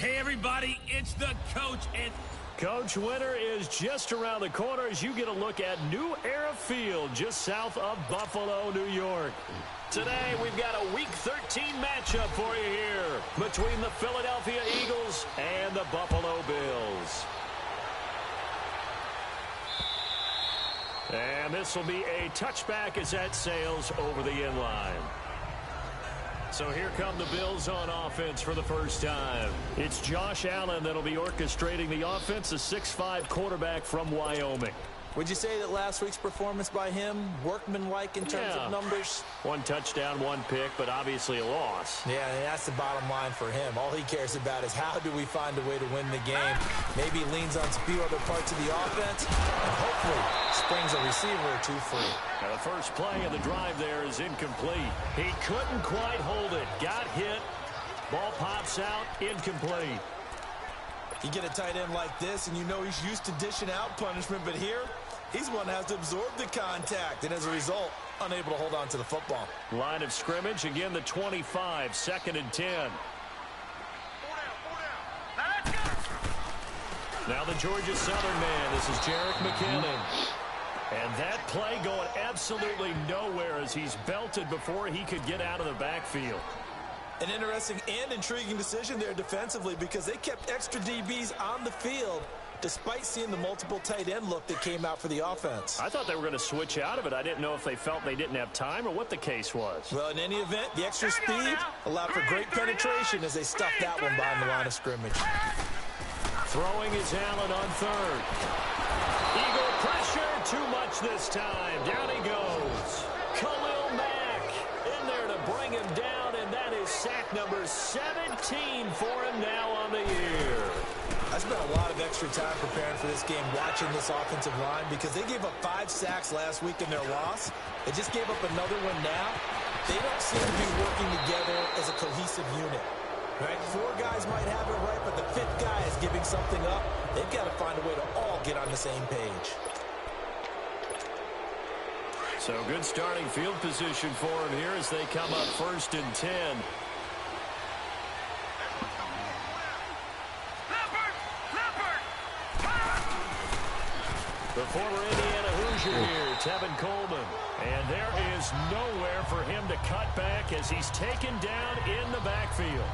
Hey, everybody, it's the coach. And Coach, winter is just around the corner as you get a look at New Era Field just south of Buffalo, New York. Today, we've got a Week 13 matchup for you here between the Philadelphia Eagles and the Buffalo Bills. And this will be a touchback as that sails over the inline. So here come the Bills on offense for the first time. It's Josh Allen that'll be orchestrating the offense, a 6'5" quarterback from Wyoming. Would you say that last week's performance by him, workmanlike in terms of numbers? 1 touchdown, 1 pick, but obviously a loss. Yeah, that's the bottom line for him. All he cares about is how do we find a way to win the game. Maybe he leans on a few other parts of the offense and hopefully springs a receiver or two free. Now the first play of the drive there is incomplete. He couldn't quite hold it. Got hit. Ball pops out, incomplete. You get a tight end like this, and you know he's used to dishing out punishment, but here, he's one that has to absorb the contact, and as a result, unable to hold on to the football. Line of scrimmage, again the 25, 2nd and 10. Now the Georgia Southern man, this is Jerick McKinnon. And that play going absolutely nowhere as he's belted before he could get out of the backfield. An interesting and intriguing decision there defensively because they kept extra DBs on the field despite seeing the multiple tight end look that came out for the offense. I thought they were going to switch out of it. I didn't know if they felt they didn't have time or what the case was. Well, in any event, the extra speed allowed for great penetration as they stuffed that one behind the line of scrimmage. Throwing is Allen on 3rd. Eagle pressure, too much this time. Down he goes. Khalil Mack in there to bring him down, and that is sack number 17 for him now on the year. I spent a lot of extra time preparing for this game watching this offensive line because they gave up 5 sacks last week in their loss. They just gave up another one now. They don't seem to be working together as a cohesive unit. Right? 4 guys might have it right, but the 5th guy is giving something up. They've got to find a way to all get on the same page. So good starting field position for him here as they come up 1st and 10. The former Indiana Hoosier here, Tevin Coleman. And there is nowhere for him to cut back as he's taken down in the backfield.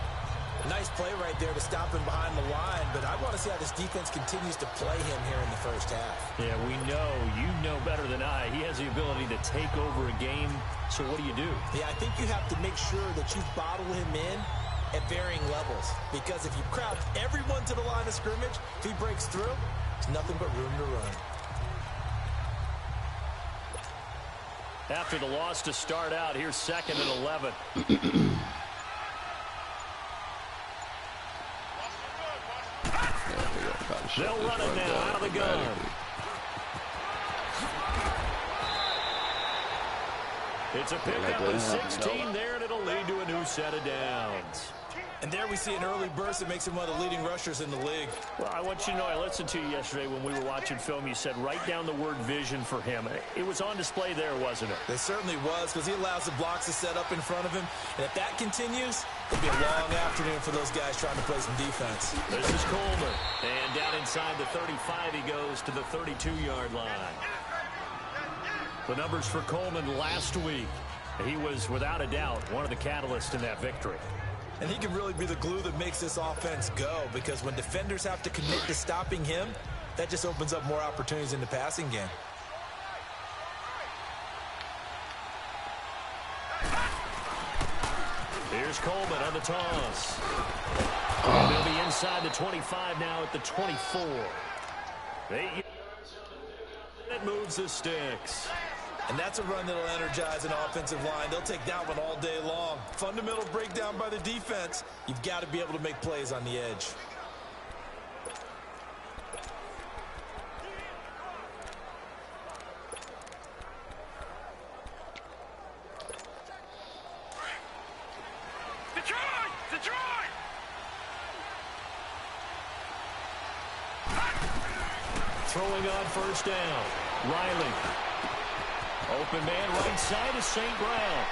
Nice play right there to stop him behind the line, but I want to see how this defense continues to play him here in the first half. Yeah, we know. You know better than I. He has the ability to take over a game, so what do you do? Yeah, I think you have to make sure that you bottle him in at varying levels, because if you crowd everyone to the line of scrimmage, if he breaks through, there's nothing but room to run. After the loss to start out, here's 2nd and 11. They'll run it now out of the gun. It's a pickup of 16 there, and it'll lead to a new set of downs. And there we see an early burst that makes him one of the leading rushers in the league. Well, I want you to know, I listened to you yesterday when we were watching film. You said write down the word vision for him. It was on display there, wasn't it? It certainly was, because he allows the blocks to set up in front of him. And if that continues, it'll be a long afternoon for those guys trying to play some defense. This is Coleman. And down inside the 35, he goes to the 32-yard line. The numbers for Coleman last week. He was, without a doubt, one of the catalysts in that victory. And he can really be the glue that makes this offense go, because when defenders have to commit to stopping him, that just opens up more opportunities in the passing game. Here's Coleman on the toss. And they'll be inside the 25 now at the 24. It moves the sticks. And that's a run that'll energize an offensive line. They'll take that one all day long. Fundamental breakdown by the defense. You've got to be able to make plays on the edge. Throwing on 1st down. Riley. Open man right side is St. Brown.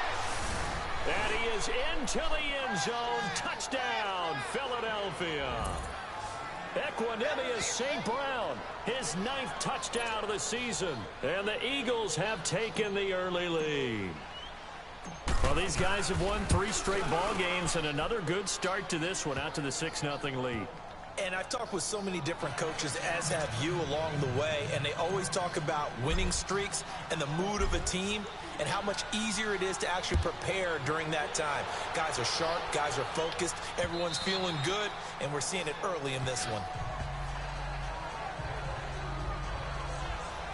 And he is into the end zone. Touchdown, Philadelphia. Equanimous St. Brown, his 9th touchdown of the season. And the Eagles have taken the early lead. Well, these guys have won 3 straight ball games and another good start to this one out to the 6-0 lead. And I've talked with so many different coaches, as have you, along the way, and they always talk about winning streaks and the mood of a team and how much easier it is to actually prepare during that time. Guys are sharp, guys are focused, everyone's feeling good, and we're seeing it early in this one.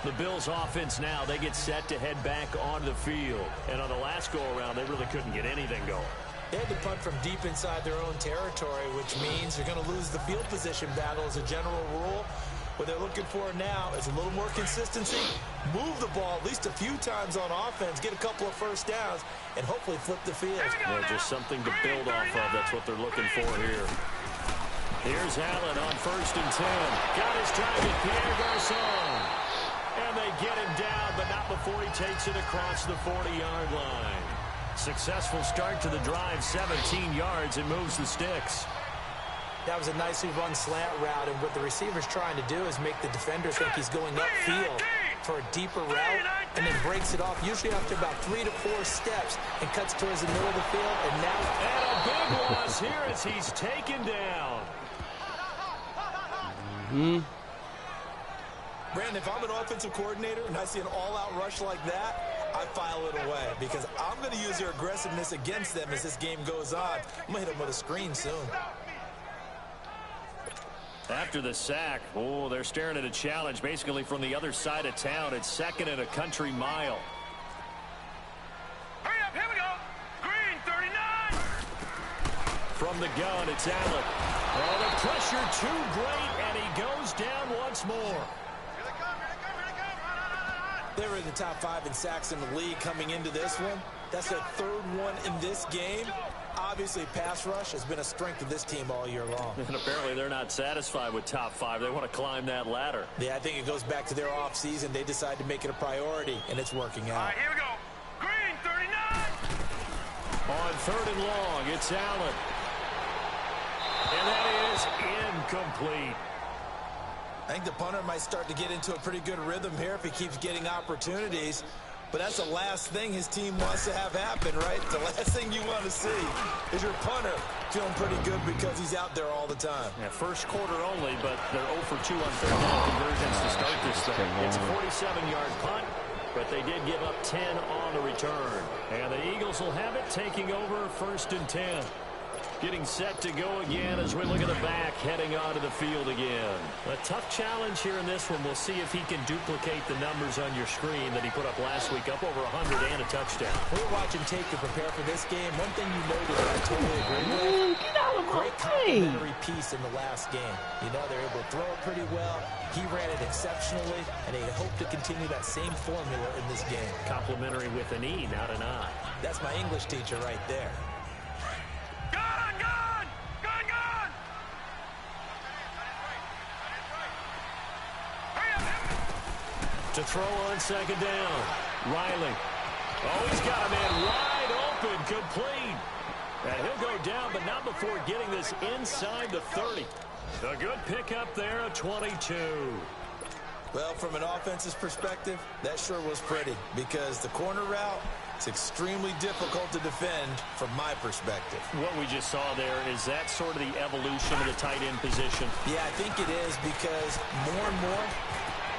The Bills offense now, they get set to head back onto the field. And on the last go-around, they really couldn't get anything going. They had to punt from deep inside their own territory, which means they're going to lose the field position battle as a general rule. What they're looking for now is a little more consistency, move the ball at least a few times on offense, get a couple of first downs, and hopefully flip the field. Well, just something to build off of. That's what they're looking for here. Here's Allen on 1st and 10. Got his target, Pierre Garçon. And they get him down, but not before he takes it across the 40-yard line. Successful start to the drive, 17 yards, and moves the sticks. That was a nicely run slant route, and what the receiver's trying to do is make the defender think he's going upfield for a deeper route, and then breaks it off, usually after about 3 to 4 steps, and cuts towards the middle of the field, and now... And a big loss here as he's taken down. Brandon, if I'm an offensive coordinator and I see an all-out rush like that, I file it away because I'm going to use their aggressiveness against them as this game goes on. I'm going to hit them with a screen soon. After the sack, oh, they're staring at a challenge basically from the other side of town. It's 2nd and a country mile. Hurry up, here we go. Green, 39. From the gun, it's Allen. Oh, the pressure too great, and he goes down once more. They were in the top 5 in sacks in the league coming into this one. That's their 3rd one in this game. Obviously, pass rush has been a strength of this team all year long. And apparently they're not satisfied with top 5. They want to climb that ladder. Yeah, I think it goes back to their offseason. They decided to make it a priority, and it's working out. All right, here we go. Green, 39. On 3rd and long, it's Allen. And that is incomplete. I think the punter might start to get into a pretty good rhythm here if he keeps getting opportunities. But that's the last thing his team wants to have happen, right? The last thing you want to see is your punter feeling pretty good because he's out there all the time. Yeah, first quarter only, but they're 0 for 2 on 3rd down conversions to start this thing. It's a 47-yard punt, but they did give up 10 on the return. And the Eagles will have it, taking over 1st and 10. Getting set to go again as we look at the back, heading onto the field again. A tough challenge here in this one. We'll see if he can duplicate the numbers on your screen that he put up last week, up over 100 and a touchdown. We're watching tape to prepare for this game. One thing you noticed I totally agree with, great complimentary piece in the last game. You know, they're able to throw it pretty well. He ran it exceptionally, and they hope to continue that same formula in this game. Complimentary with an E, not an I. That's my English teacher right there. To throw on 2nd down. Riley. Oh, he's got a man wide open, complete. And he'll go down, but not before getting this inside the 30. A good pickup there, a 22. Well, from an offensive perspective, that sure was pretty because the corner route is extremely difficult to defend from my perspective. What we just saw there, is that sort of the evolution of the tight end position? Yeah, I think it is because more and more,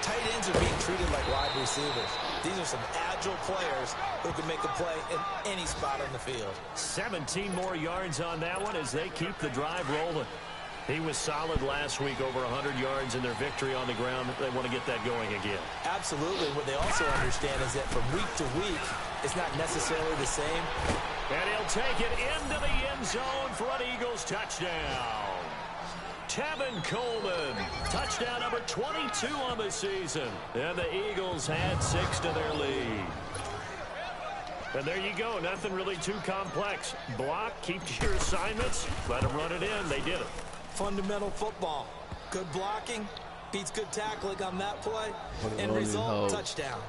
tight ends are being treated like wide receivers. These are some agile players who can make a play in any spot on the field. 17 more yards on that one as they keep the drive rolling. He was solid last week, over 100 yards in their victory on the ground. They want to get that going again. Absolutely. What they also understand is that from week to week, it's not necessarily the same. And he'll take it into the end zone for an Eagles touchdown. Tevin Coleman, touchdown number 22 on the season. And the Eagles had 6 to their lead. And there you go, nothing really too complex. Block, keep to your assignments, let them run it in. They did it. Fundamental football. Good blocking, beats good tackling on that play. End result, touchdown.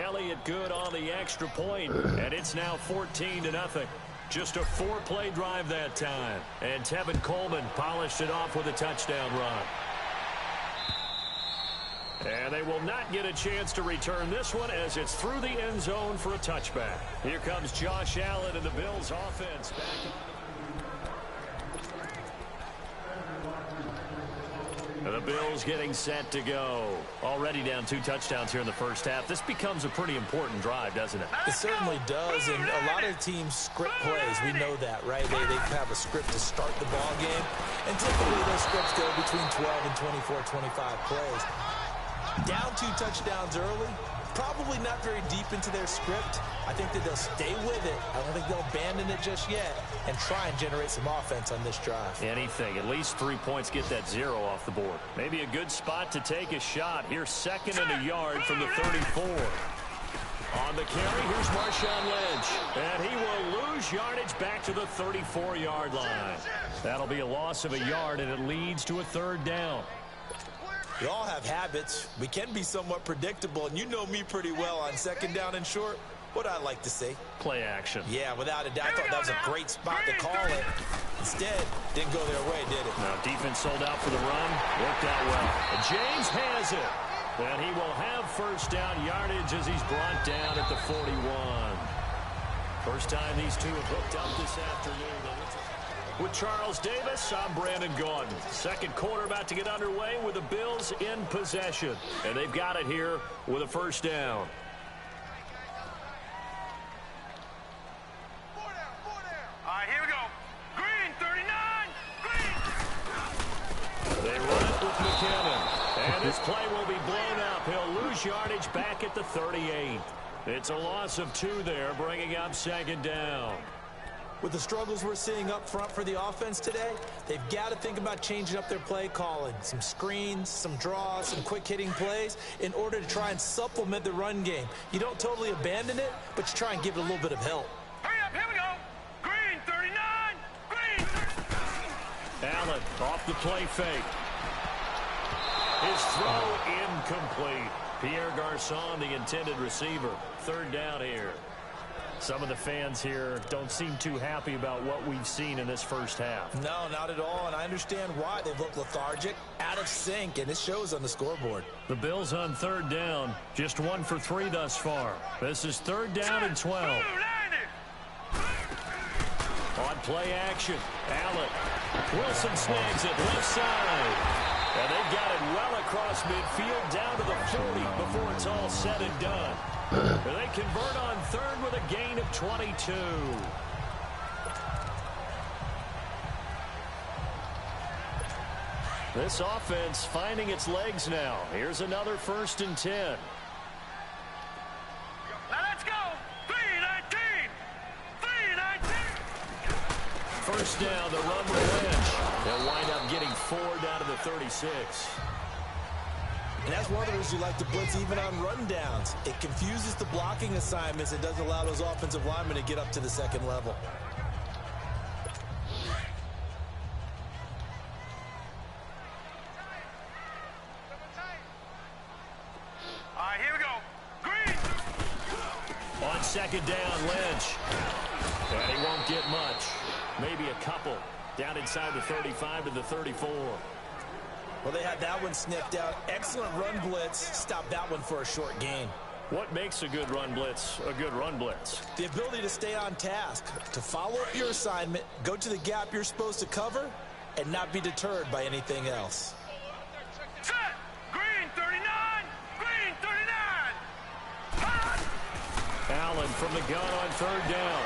Elliott good on the extra point, and it's now 14-0. Just a 4-play drive that time. And Tevin Coleman polished it off with a touchdown run. And they will not get a chance to return this one as it's through the end zone for a touchback. Here comes Josh Allen and the Bills offense back. The Bills getting set to go. Already down 2 touchdowns here in the first half. This becomes a pretty important drive, doesn't it? It certainly does, and a lot of teams script plays. We know that, right? They have a script to start the ball game, and typically those scripts go between 12 and 24, 25 plays. Down 2 touchdowns early, probably not very deep into their script. I think that they'll stay with it. I don't think they'll abandon it just yet and try and generate some offense on this drive. Anything. At least 3 points, get that 0 off the board. Maybe a good spot to take a shot. Here's 2nd and a yard from the 34. On the carry, here's Marshawn Lynch. And he will lose yardage back to the 34-yard line. That'll be a loss of a yard, and it leads to a 3rd down. We all have habits. We can be somewhat predictable, and you know me pretty well on 2nd down and short. What I like to say? Play action. Yeah, without a doubt. I thought that was a great spot to call it. Instead, didn't go their way, did it? Now, defense sold out for the run. Worked out well. And James has it. And he will have 1st down yardage as he's brought down at the 41. First time these two have hooked up this afternoon. With Charles Davis, I'm Brandon Gaudin. 2nd quarter about to get underway with the Bills in possession. And they've got it here with a 1st down. All right, here we go. Green, 39. Green. They run it with McKinnon. And this play will be blown up. He'll lose yardage back at the 38. It's a loss of 2 there, bringing up 2nd down. With the struggles we're seeing up front for the offense today, they've got to think about changing up their play calling. Some screens, some draws, some quick-hitting plays in order to try and supplement the run game. You don't totally abandon it, but you try and give it a little bit of help. Hurry up, here we go. Green, 39. Green. Allen off the play fake. His throw incomplete. Pierre Garçon, the intended receiver. 3rd down here. Some of the fans here don't seem too happy about what we've seen in this first half. No, not at all, and I understand why. They've looked lethargic, out of sync, and it shows on the scoreboard. The Bills on 3rd down, just 1 for 3 thus far. This is 3rd down and 12. On play action, Allen. Wilson snags it left side. And they've got it well across midfield down to the 40 before it's all said and done. And they convert on 3rd with a gain of 22. This offense finding its legs now. Here's another 1st and 10. Now let's go. 319. 319. 1st down, the run with Lynch. They'll wind up getting 4 down to the 36. And that's one of the reasons you like to blitz even on rundowns. It confuses the blocking assignments and doesn't allow those offensive linemen to get up to the 2nd level. All right, here we go. Green. On 2nd down, Lynch. And he won't get much. Maybe a couple. Down inside the 35 to the 34. Well, they had that one sniffed out. Excellent run blitz. Stopped that one for a short gain. What makes a good run blitz a good run blitz? The ability to stay on task, to follow up your assignment, go to the gap you're supposed to cover, and not be deterred by anything else. Set. Green, 39. Green, 39. Allen from the gun on 3rd down.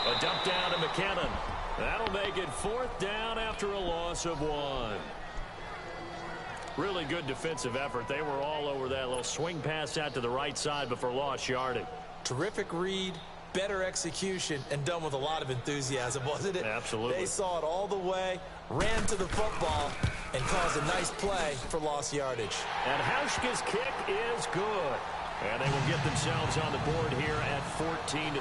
A dump down to McKinnon. That'll make it 4th down after a loss of 1. Really good defensive effort. They were all over that little swing pass out to the right side before lost yardage. Terrific read, better execution, and done with a lot of enthusiasm, wasn't it? Absolutely. They saw it all the way, ran to the football, and caused a nice play for lost yardage. And Hauschka's kick is good. And they will get themselves on the board here at 14-3.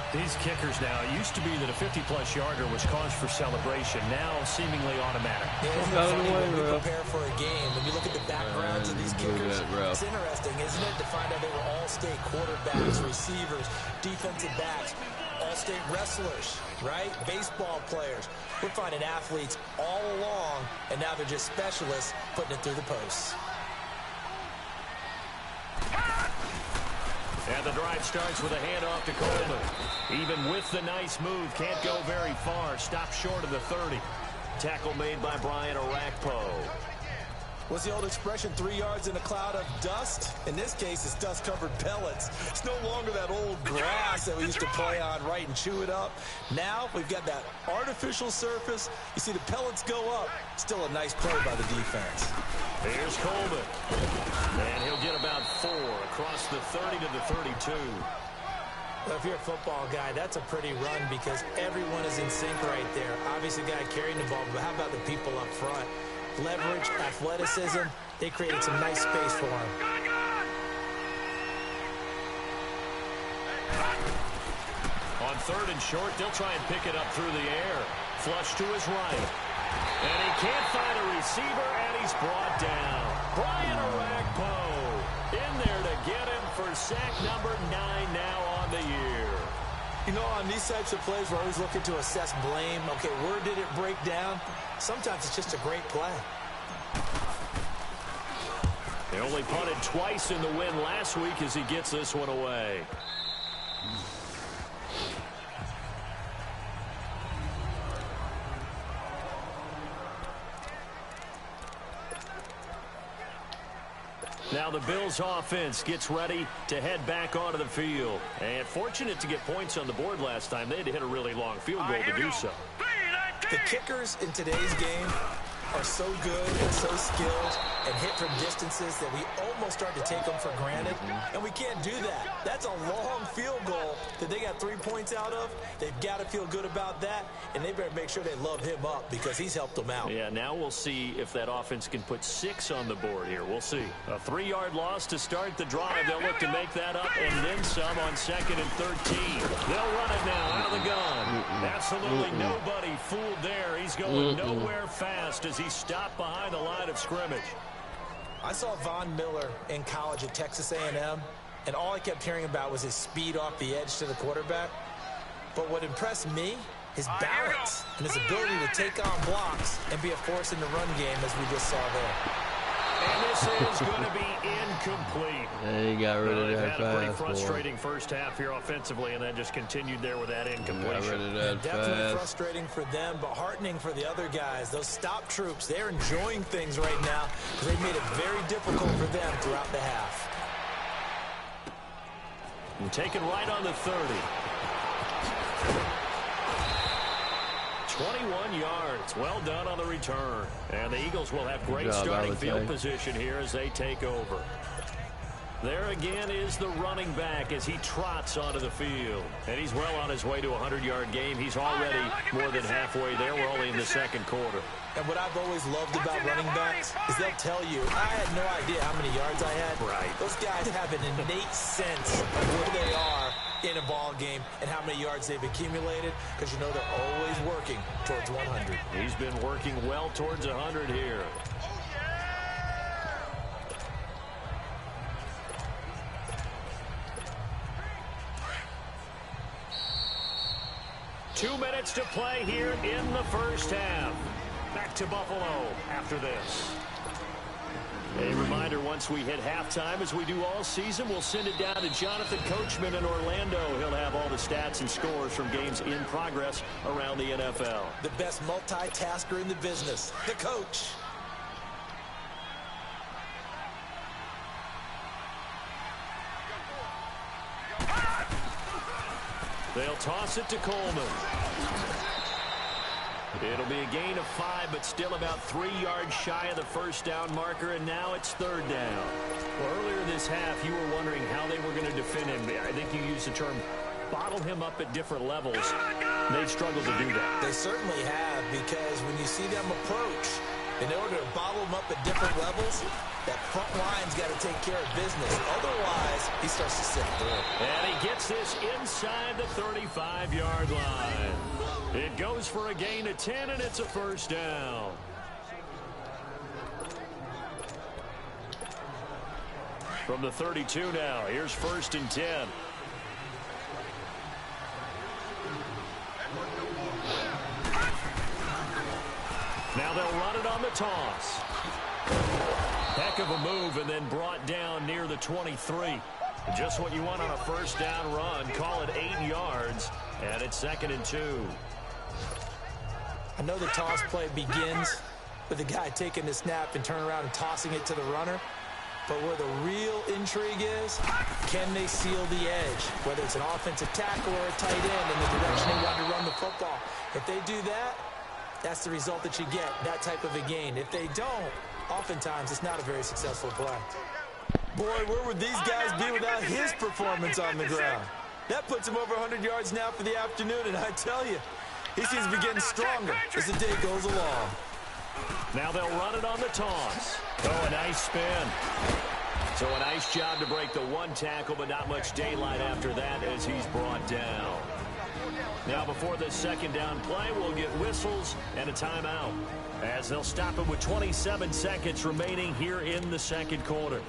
These kickers now, it used to be that a 50-plus yarder was cause for celebration. Now, seemingly automatic. Yeah, isn't it funny when we prepare for a game, when you look at the backgrounds of these kickers, it's interesting, isn't it, to find out they were all-state quarterbacks, receivers, defensive backs, all-state wrestlers, right? Baseball players. We're finding athletes all along, and now they're just specialists putting it through the posts. And the drive starts with a handoff to Coleman. Even with the nice move, can't go very far. Stopped short of the 30. Tackle made by Brian Orakpo. What's the old expression, 3 yards in a cloud of dust? In this case, it's dust-covered pellets. It's no longer that old grass that we used to play on, right, and chew it up. Now we've got that artificial surface. You see the pellets go up. Still a nice play by the defense. Here's Coleman. And he'll get about 4 across the 30 to the 32. Well, if you're a football guy, that's a pretty run because everyone is in sync right there. Obviously, the guy carrying the ball, but how about the people up front? Leverage, athleticism, they created some nice space for him. On 3rd and short, they'll try and pick it up through the air. Flush to his right. And he can't find a receiver, and he's brought down. Brian Orakpo in there to get him for sack number 9 now on the year. You know, on these types of plays, we're always looking to assess blame. Okay, where did it break down? Sometimes it's just a great play. They only punted twice in the win last week as he gets this one away. Now the Bills offense gets ready to head back onto the field. And fortunate to get points on the board last time. They had to hit a really long field goal to do so. The kickers in today's game are so good and so skilled and hit from distances that we almost start to take them for granted. And we can't do that. That's a long field goal that they got 3 points out of. They've got to feel good about that, and they better make sure they love him up because he's helped them out. Yeah, now we'll see if that offense can put 6 on the board here. We'll see. A 3-yard loss to start the drive. They'll look to make that up and then some on 2nd and 13. They'll run it now out of the gun. Absolutely nobody fooled there. He's going nowhere fast as he stopped behind the line of scrimmage. I saw Von Miller in college at Texas A&M, and all I kept hearing about was his speed off the edge to the quarterback. But what impressed me, his balance and his ability to take on blocks and be a force in the run game, as we just saw there. And this is going to be incomplete. Yeah, he got rid of that fast. Had a pretty fast, frustrating first half here offensively, and then just continued there with that incompletion. Definitely frustrating for them, but heartening for the other guys. Those stop troops, they're enjoying things right now because they've made it very difficult for them throughout the half. And taken right on the 30. 21 yards. Well done on the return. And the Eagles will have great starting field position here as they take over. There again is the running back as he trots onto the field. And he's well on his way to a 100-yard game. He's already more than halfway there. We're only in the 2nd quarter. And what I've always loved about running backs is they'll tell you, I had no idea how many yards I had. Right. Those guys have an innate sense of where they are in a ball game and how many yards they've accumulated because you know they're always working towards 100. He's been working well towards 100 here. Two minutes to play here in the first half. Back to Buffalo after this. A reminder, once we hit halftime, as we do all season, we'll send it down to Jonathan Coachman in Orlando. He'll have all the stats and scores from games in progress around the NFL. The best multitasker in the business, the coach. They'll toss it to Coleman. It'll be a gain of 5, but still about 3 yards shy of the first down marker, and now it's 3rd down. Well, earlier this half, you were wondering how they were going to defend him. I think you used the term bottle him up at different levels. They've struggled to do that. They certainly have, because when you see them approach, In order to bottle them up at different levels, that front line's got to take care of business. Otherwise, he starts to sift through. And he gets this inside the 35-yard line. It goes for a gain of 10, and it's a first down. From the 32 now, here's 1st and 10. Now they'll run it on the toss. Heck of a move, and then brought down near the 23. Just what you want on a first down run. Call it 8 yards, and it's 2nd and 2. I know the toss play begins with the guy taking the snap and turning around and tossing it to the runner. But where the real intrigue is, can they seal the edge? Whether it's an offensive tackle or a tight end in the direction they want to run the football. If they do that, that's the result that you get, that type of a gain. If they don't, oftentimes it's not a very successful play. Boy, where would these guys be without his performance on the ground? That puts him over 100 yards now for the afternoon, and I tell you, he seems to be getting stronger as the day goes along. Now they'll run it on the toss. Oh, a nice spin. So a nice job to break the one tackle, but not much daylight after that as he's brought down. Now before this second down play, we'll get whistles and a timeout, as they'll stop it with 27 seconds remaining here in the second quarter.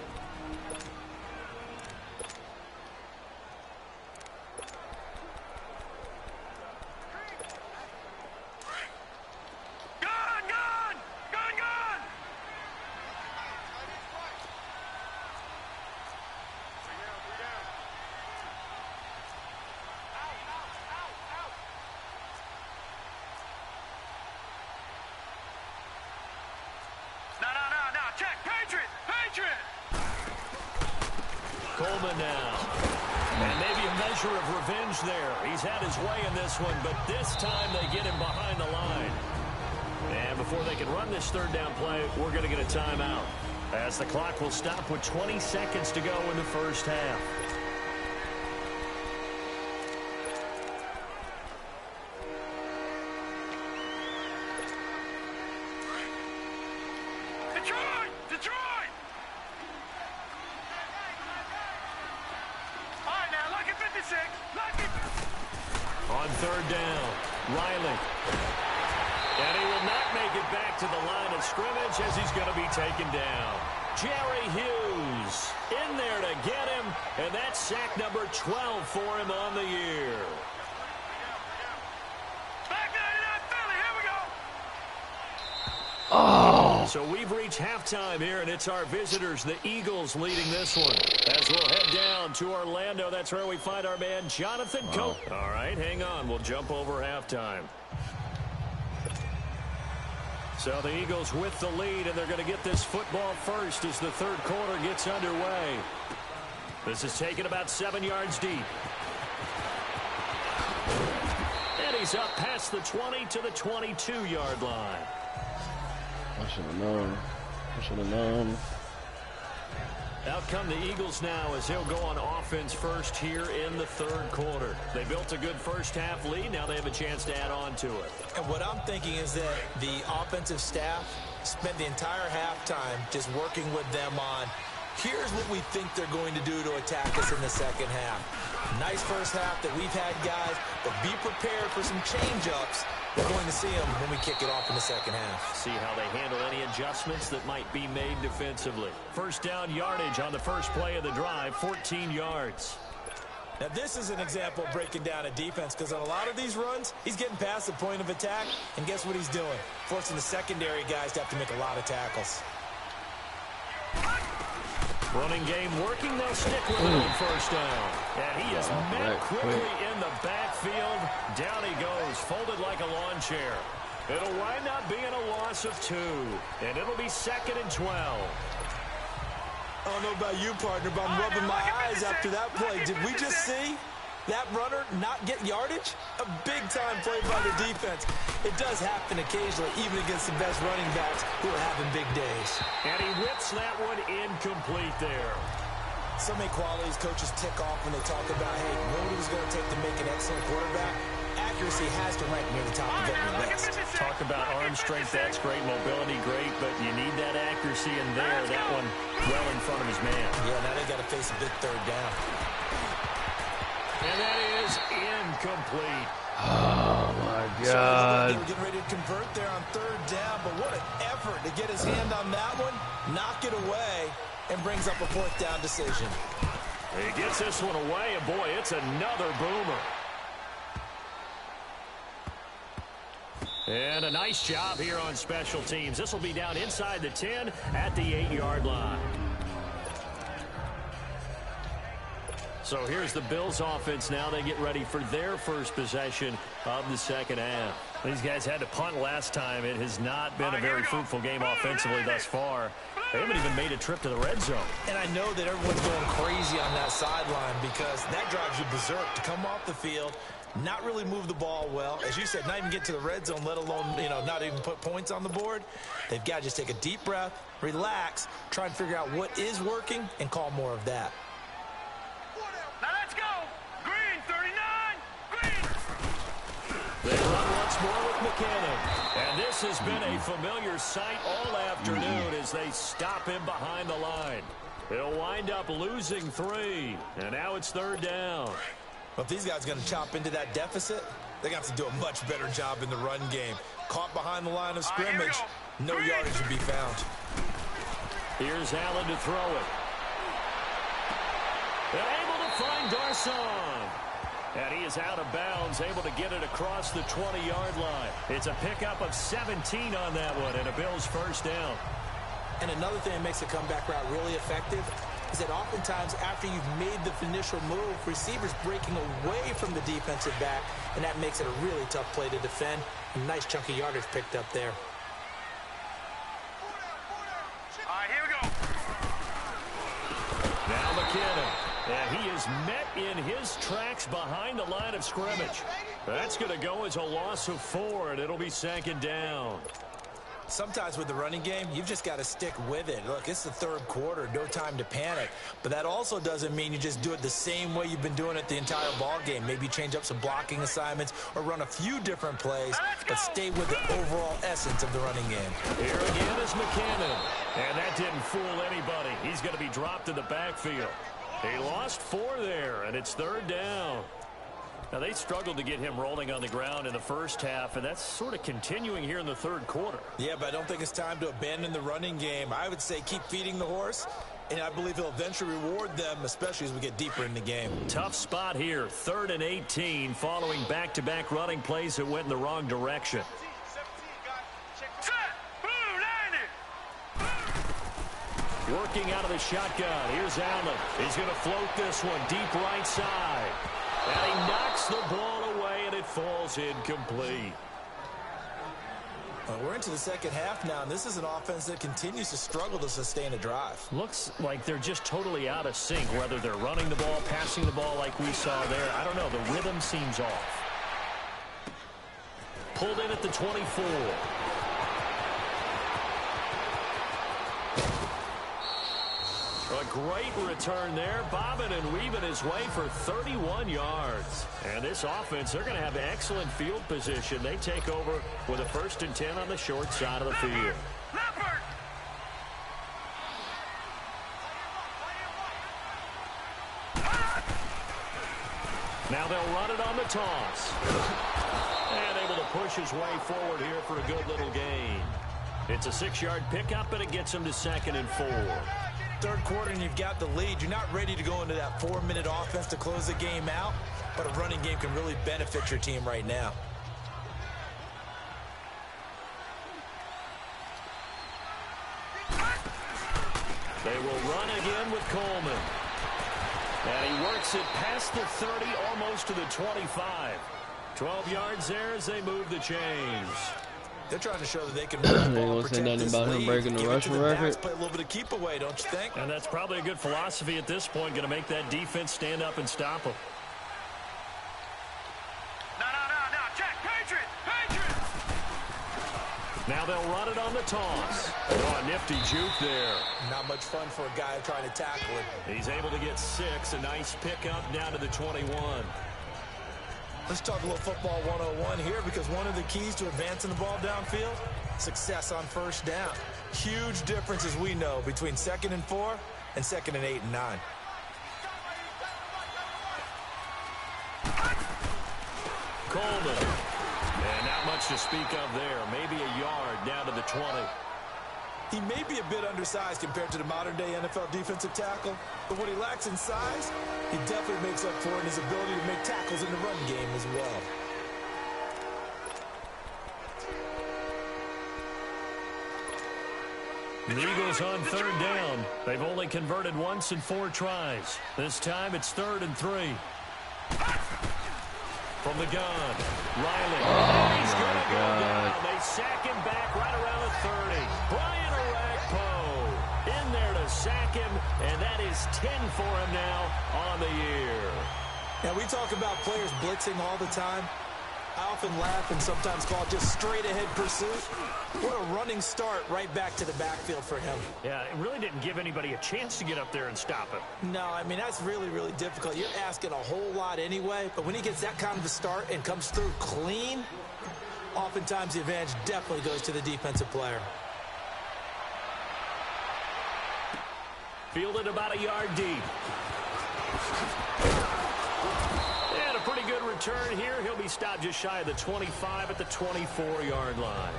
Coleman now. And maybe a measure of revenge there. He's had his way in this one, but this time they get him behind the line. And before they can run this third down play, we're going to get a timeout, as the clock will stop with 20 seconds to go in the first half. On third down, Riley. And he will not make it back to the line of scrimmage as he's going to be taken down. Jerry Hughes in there to get him, and that's sack number 12 for him on the year. Oh. So we've reached halftime here, and it's our visitors, the Eagles, leading this one. As we'll head down to Orlando, that's where we find our man Jonathan Cope. All right, hang on. We'll jump over halftime. So the Eagles with the lead, and they're going to get this football first as the third quarter gets underway. This is taken about 7 yards deep. And he's up past the 20 to the 22-yard line. I should have known. I should have known. Out come the Eagles now as they'll go on offense first here in the third quarter. They built a good first half lead. Now they have a chance to add on to it. And what I'm thinking is that the offensive staff spent the entire halftime just working with them on, here's what we think they're going to do to attack us in the second half. Nice first half that we've had, guys, but be prepared for some change-ups. We're going to see them when we kick it off in the second half. See how they handle any adjustments that might be made defensively. First down yardage on the first play of the drive, 14 yards. Now, this is an example of breaking down a defense, because on a lot of these runs, he's getting past the point of attack, and guess what he's doing? Forcing the secondary guys to have to make a lot of tackles. Running game working. They'll stick with it on first down. And he is met quickly in the backfield. Down he goes, folded like a lawn chair. It'll wind up being a loss of 2. And it'll be 2nd and 12. I don't know about you, partner, but I'm rubbing my eyes after that play. Did we just see that runner not get yardage? A big-time play by the defense. It does happen occasionally, even against the best running backs who are having big days. And he whips that one incomplete there. So many qualities coaches tick off when they talk about, hey, what it was going to take to make an excellent quarterback. accuracy has to rank near the top of every list. Talk about arm strength, that's great. Mobility, great, but you need that accuracy in there. That one well in front of his man. Yeah, now they got to face a big third down. And that is incomplete. Oh, my So God. they were getting ready to convert there on third down, but what an effort to get his hand on that one, knock it away, and brings up a fourth down decision. He gets this one away, and boy, it's another boomer. And a nice job here on special teams. This will be down inside the 10 at the 8-yard line. So here's the Bills offense now. They get ready for their first possession of the second half. These guys had to punt last time. It has not been a very fruitful game offensively thus far. They haven't even made a trip to the red zone. And I know that everyone's going crazy on that sideline because that drives you berserk to come off the field, not really move the ball well. As you said, not even get to the red zone, let alone, not even put points on the board. They've got to just take a deep breath, relax, try and figure out what is working, and call more of that. Now let's go. Green 39. Green. They run once more with McKinnon. And this has been a familiar sight all afternoon as they stop him behind the line. He'll wind up losing 3. And now it's third down. Well, if these guys are going to chop into that deficit, they're going to have to do a much better job in the run game. Caught behind the line of scrimmage, no yardage to be found. Here's Allen to throw it. And able to find Darson. And he is out of bounds, able to get it across the 20-yard line. It's a pickup of 17 on that one, and a Bills first down. And another thing that makes a comeback route really effective is that oftentimes after you've made the initial move, receivers breaking away from the defensive back, and that makes it a really tough play to defend. A nice chunky yardage picked up there. All right, here we go. Now McKinnon. And he is met in his tracks behind the line of scrimmage. That's going to go as a loss of 4, and it'll be second down. Sometimes with the running game, you've just got to stick with it. Look, it's the third quarter, no time to panic. But that also doesn't mean you just do it the same way you've been doing it the entire ball game. Maybe change up some blocking assignments or run a few different plays, but stay with the overall essence of the running game. Here again is McKinnon. And that didn't fool anybody. He's going to be dropped in the backfield. He lost 4 there, and it's third down. Now, they struggled to get him rolling on the ground in the first half, and that's sort of continuing here in the third quarter. Yeah, but I don't think it's time to abandon the running game. I would say keep feeding the horse, and I believe he'll eventually reward them, especially as we get deeper in the game. Tough spot here, 3rd and 18, following back-to-back running plays that went in the wrong direction. Set. Blue landed. Working out of the shotgun. Here's Allen. He's going to float this one deep right side. And he knocks the ball away, and it falls incomplete. We're into the second half now, and this is an offense that continues to struggle to sustain a drive. Looks like they're just totally out of sync, whether they're running the ball, passing the ball like we saw there. I don't know. The rhythm seems off. Pulled in at the 24. A great return there, bobbing and weaving his way for 31 yards. And this offense, they're going to have excellent field position. They take over with a 1st and 10 on the short side of the field. Leopard. Now they'll run it on the toss. And able to push his way forward here for a good little gain. It's a 6-yard pickup, and it gets him to 2nd and 4. Third quarter and you've got the lead. You're not ready to go into that 4-minute offense to close the game out, but a running game can really benefit your team right now. They will run again with Coleman. And he works it past the 30, almost to the 25. 12 yards there as they move the chains. They're trying to show that they can run the ball, protect this about lead, him breaking the give it to rushing record. backs, play a little bit of keep away, don't you think? And that's probably a good philosophy at this point, going to make that defense stand up and stop them. No. Check. Patriot. Patriot. Now they'll run it on the toss. Oh, a nifty juke there. Not much fun for a guy trying to tackle it. He's able to get 6. A nice pickup down to the 21. Let's talk a little football 101 here, because one of the keys to advancing the ball downfield, success on first down. Huge difference, as we know, between 2nd and 4 and 2nd and 8 and 9. Coleman. And not much to speak of there. Maybe a yard down to the 20. He may be a bit undersized compared to the modern-day NFL defensive tackle, but what he lacks in size, he definitely makes up for in his ability to make tackles in the run game as well. The Eagles on 3rd down. They've only converted once in 4 tries. This time it's 3rd and 3. From the gun, Riley. He's going to go down. They sack him back right around the 30. Brian Orakpo in there to sack him, and that is 10 for him now on the year. Now, we talk about players blitzing all the time. I often laugh and sometimes call it just straight-ahead pursuit. What a running start right back to the backfield for him. Yeah, it really didn't give anybody a chance to get up there and stop him. No, I mean, that's really, really difficult. You're asking a whole lot anyway, but when he gets that kind of a start and comes through clean, oftentimes the advantage definitely goes to the defensive player. Fielded about a yard deep. And a pretty good return here. He'll be stopped just shy of the 25 at the 24-yard line.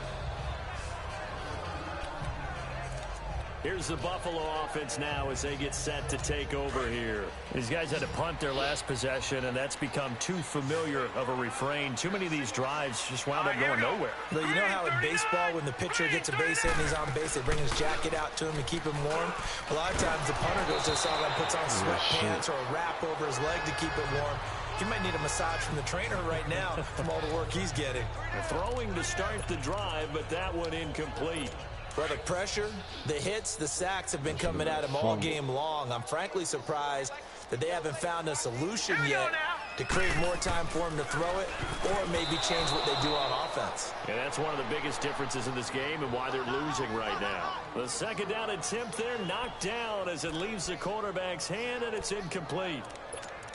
Here's the Buffalo offense now as they get set to take over here. These guys had to punt their last possession, and that's become too familiar of a refrain. Too many of these drives just wound up going nowhere. But you know how in baseball, when the pitcher gets a base hit and he's on base, they bring his jacket out to him to keep him warm? A lot of times the punter goes to the sideline, puts on sweatpants or a wrap over his leg to keep it warm. He might need a massage from the trainer right now from all the work he's getting. Throwing to start the drive, but that one incomplete. Well, the pressure, the hits, the sacks have been coming at him all game long. I'm frankly surprised that they haven't found a solution yet to create more time for him to throw it or maybe change what they do on offense. And that's one of the biggest differences in this game and why they're losing right now. The 2nd down attempt there knocked down as it leaves the quarterback's hand, and it's incomplete.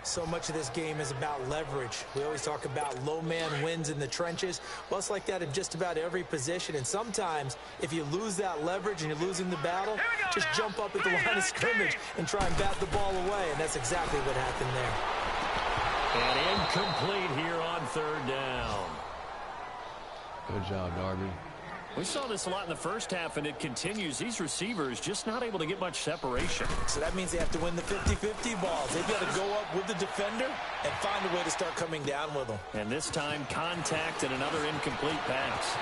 So much of this game is about leverage. We always talk about low man wins in the trenches. Well, it's like that in just about every position. And sometimes, if you lose that leverage and you're losing the battle, just jump up at the line of scrimmage and try and bat the ball away. And that's exactly what happened there. And incomplete here on 3rd down. Good job, Darby. We saw this a lot in the first half, and it continues. These receivers just not able to get much separation. So that means they have to win the 50-50 balls. They've got to go up with the defender and find a way to start coming down with them. And this time, contact and another incomplete pass.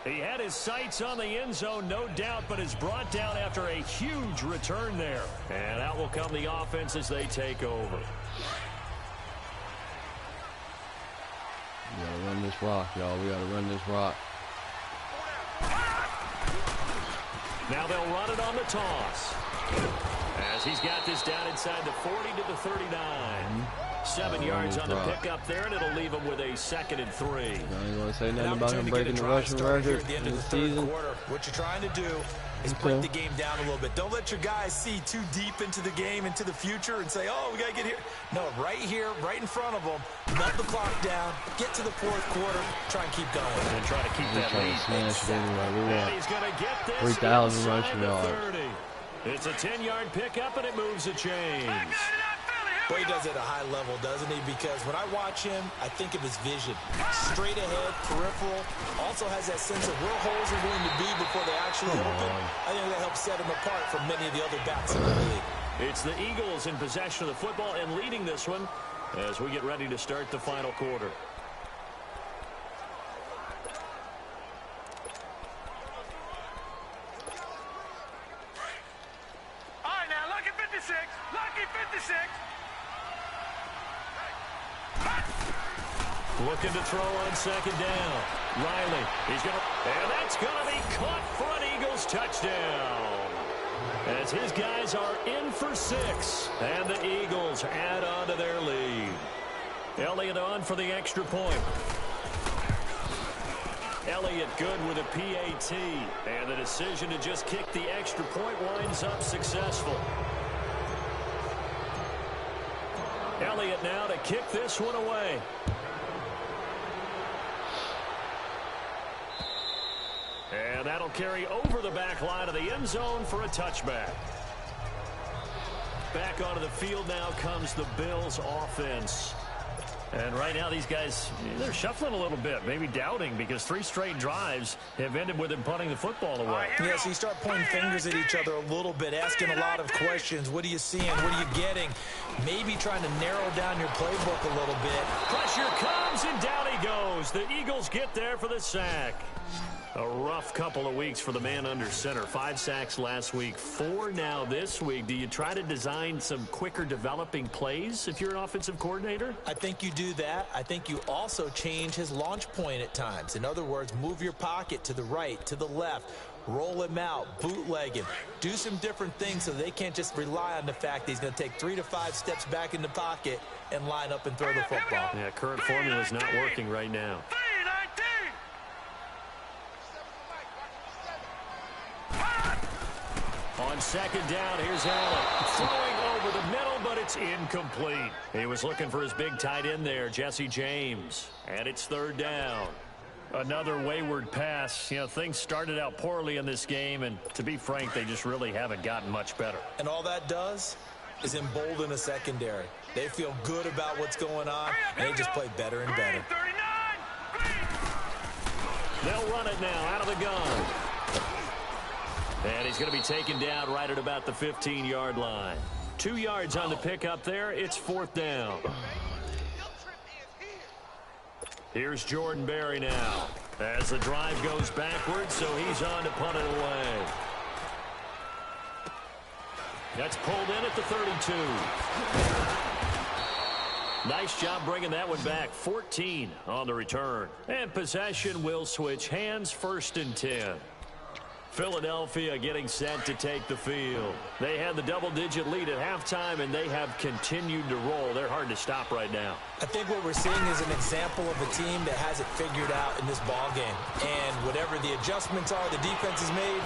He had his sights on the end zone, no doubt, but is brought down after a huge return there. And out will come the offense as they take over. We gotta run this rock, y'all. We gotta run this rock. Now they'll run it on the toss. As he's got this down inside the 40 to the 39. 7 yards on the pickup there, and it'll leave him with a 2nd and 3. I ain't gonna say nothing about him breaking the rushing record at the end in of the the third season. quarter. What you're trying to do is break the game down a little bit. Don't let your guys see too deep into the game, into the future, and say, oh, we got to get here. No, right here, right in front of them, let the clock down, get to the 4th quarter, try and keep going. And try to keep that lead. Smash it anyway. We And he's going to get this 3,000 inside rushing the yards. 30. It's a 10-yard pickup, and it moves the chains. Boy, he does it at a high level, doesn't he? Because when I watch him, I think of his vision. Straight ahead, peripheral. Also has that sense of where holes are going to be before they actually open. I think that helps set him apart from many of the other backs in the league. It's the Eagles in possession of the football and leading this one as we get ready to start the final quarter. All right, now, lucky 56. Lucky 56. Looking to throw on 2nd down. Riley, and that's going to be caught for an Eagles touchdown. As his guys are in for 6, and the Eagles add on to their lead. Elliott on for the extra point. Elliott good with a PAT, and the decision to just kick the extra point winds up successful. Elliott now to kick this one away. And that'll carry over the back line of the end zone for a touchback. Back onto the field now comes the Bills offense. And right now these guys, they're shuffling a little bit, maybe doubting, because 3 straight drives have ended with them punting the football away. Yeah, so you start pointing fingers at each other a little bit, asking a lot of questions. What are you seeing? What are you getting? Maybe trying to narrow down your playbook a little bit. Pressure comes, and down he goes. The Eagles get there for the sack. A rough couple of weeks for the man under center. 5 sacks last week, 4 now this week. Do you try to design some quicker developing plays if you're an offensive coordinator? I think you do that. I think you also change his launch point at times. In other words, move your pocket to the right, to the left, roll him out, bootleg him. Do some different things so they can't just rely on the fact that he's going to take 3 to 5 steps back in the pocket and line up and throw the football. Yeah, current formula is not working right now. On second down, here's Allen. Throwing over the middle, but it's incomplete. He was looking for his big tight end there, Jesse James. And it's 3rd down. Another wayward pass. You know, things started out poorly in this game, and to be frank, they just really haven't gotten much better. And all that does is embolden a secondary. They feel good about what's going on, and they just play better and better. They'll run it now out of the gun. And he's going to be taken down right at about the 15-yard line. 2 yards on the pickup there. It's 4th down. Here's Jordan Berry now as the drive goes backwards, so he's on to punt it away. That's pulled in at the 32. Nice job bringing that one back. 14 on the return. And possession will switch hands, 1st and 10. Philadelphia getting set to take the field. They had the double-digit lead at halftime, and they have continued to roll. They're hard to stop right now. I think what we're seeing is an example of a team that has it figured out in this ball game. And whatever the adjustments are the defense has made,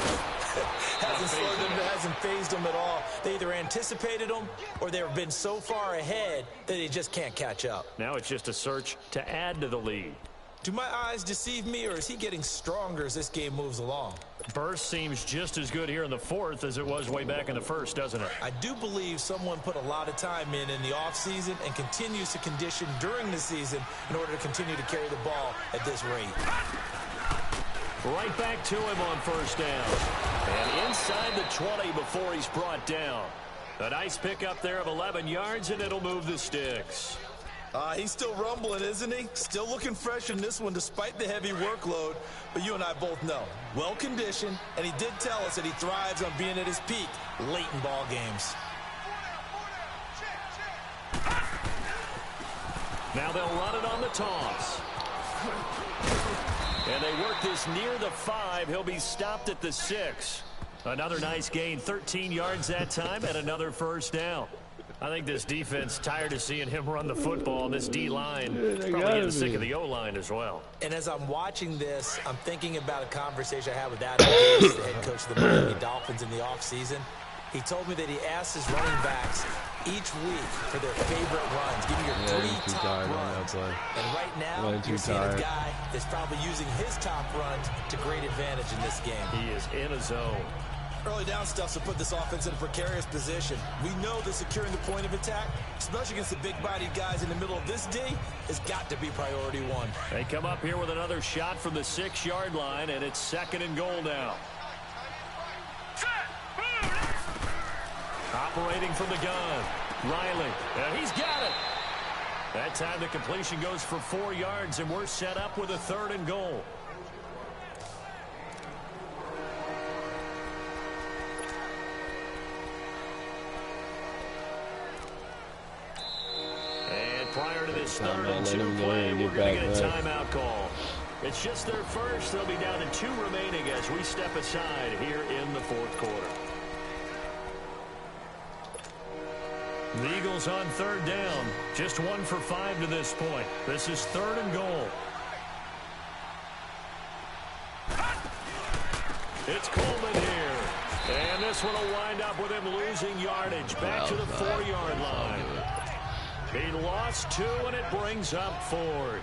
hasn't slowed them, hasn't phased them at all. They either anticipated them or they've been so far ahead that they just can't catch up. Now it's just a search to add to the lead. Do my eyes deceive me, or is he getting stronger as this game moves along? Burst seems just as good here in the 4th as it was way back in the 1st, doesn't it? I do believe someone put a lot of time in the offseason and continues to condition during the season in order to continue to carry the ball at this rate. Right back to him on 1st down. And inside the 20 before he's brought down. A nice pickup there of 11 yards, and it'll move the sticks. He's still rumbling, isn't he? Still looking fresh in this one despite the heavy workload. But you and I both know, well-conditioned, and he did tell us that he thrives on being at his peak late in ball games. Now they'll run it on the toss. And they work this near the 5. He'll be stopped at the 6. Another nice gain, 13 yards that time, and another 1st down. I think this defense tired of seeing him run the football, and this D-line probably getting sick of the O-line as well. And as I'm watching this, I'm thinking about a conversation I had with Adam Gase, the head coach of the Miami Dolphins in the offseason. He told me that he asked his running backs each week for their favorite runs. Give me your 3 top runs. And right now, you're seeing a guy that's probably using his top runs to great advantage in this game. He is in a zone. Early down stuff to put this offense in a precarious position. We know that securing the point of attack, especially against the big-bodied guys in the middle of this D, has got to be priority 1. They come up here with another shot from the 6-yard line, and it's 2nd and goal now. Operating from the gun, Riley, and he's got it. That time the completion goes for 4 yards, and we're set up with a 3rd and goal. Prior to this 3rd and 2 play, we're going to get a timeout call. It's just their first. They'll be down to 2 remaining as we step aside here in the 4th quarter. The Eagles on 3rd down. Just 1 for 5 to this point. This is 3rd and goal. It's Coleman here. And this one will wind up with him losing yardage back to the 4-yard line. He lost 2, and it brings up 4th.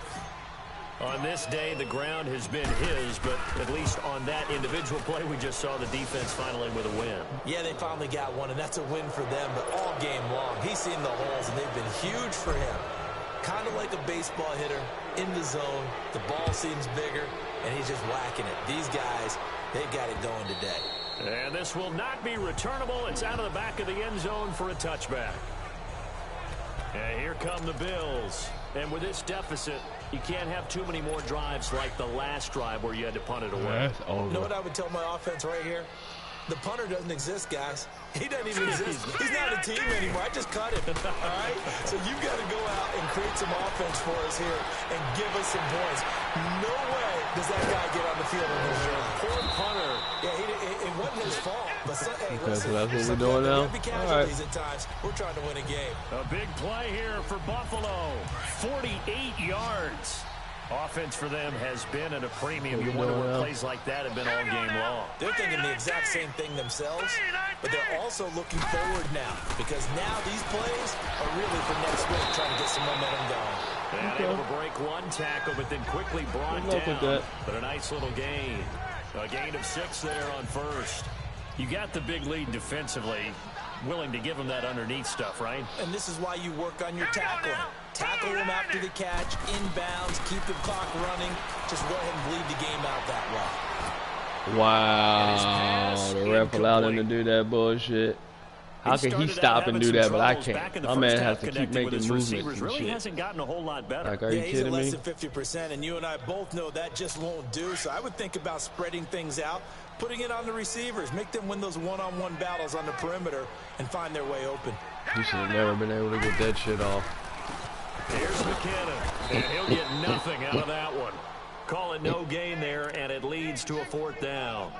On this day, the ground has been his, but at least on that individual play, we just saw the defense finally with a win. Yeah, they finally got one, and that's a win for them, but all game long, he's seen the holes, and they've been huge for him. Kind of like a baseball hitter in the zone. The ball seems bigger, and he's just whacking it. These guys, they've got it going today. And this will not be returnable. It's out of the back of the end zone for a touchback. And here come the Bills. And with this deficit, you can't have too many more drives like the last drive where you had to punt it away. You know what I would tell my offense right here? The punter doesn't exist, guys. He doesn't even exist. He's not a team anymore. I just cut him, all right? So you've got to go out and create some offense for us here and give us some points. No way does that guy get on the field on his own. Poor punter. Yeah, it wasn't his fault. But hey, listen, so that's what we're doing now? All right. At times. We're trying to win a game. A big play here for Buffalo. 48 yards. Offense for them has been at a premium. You wonder what plays like that have been all game long. They're thinking the exact same thing themselves, but they're also looking forward now because now these plays are really for next week, trying to get some momentum going. And able to break one tackle, but then quickly brought down. But a nice little gain. A gain of 6 there on first. You got the big lead defensively. Willing to give them that underneath stuff, right? And this is why you work on your tackling. Tackle them after the catch, inbounds, keep the clock running. Just go ahead and bleed the game out that way. Wow, the ref allowed him to do that bullshit. How can he stop and do that, but I can't? My man has to keep making movements and really shit. Hasn't gotten a whole lot better. Like, are you kidding me? He's at less than 50%, and you and I both know that just won't do. So I would think about spreading things out, putting it on the receivers, make them win those one-on-one battles on the perimeter, and find their way open. He should have never been able to get that shit off. Here's McKinnon, and he'll get nothing out of that one. Call it no gain there, and it leads to a 4th down.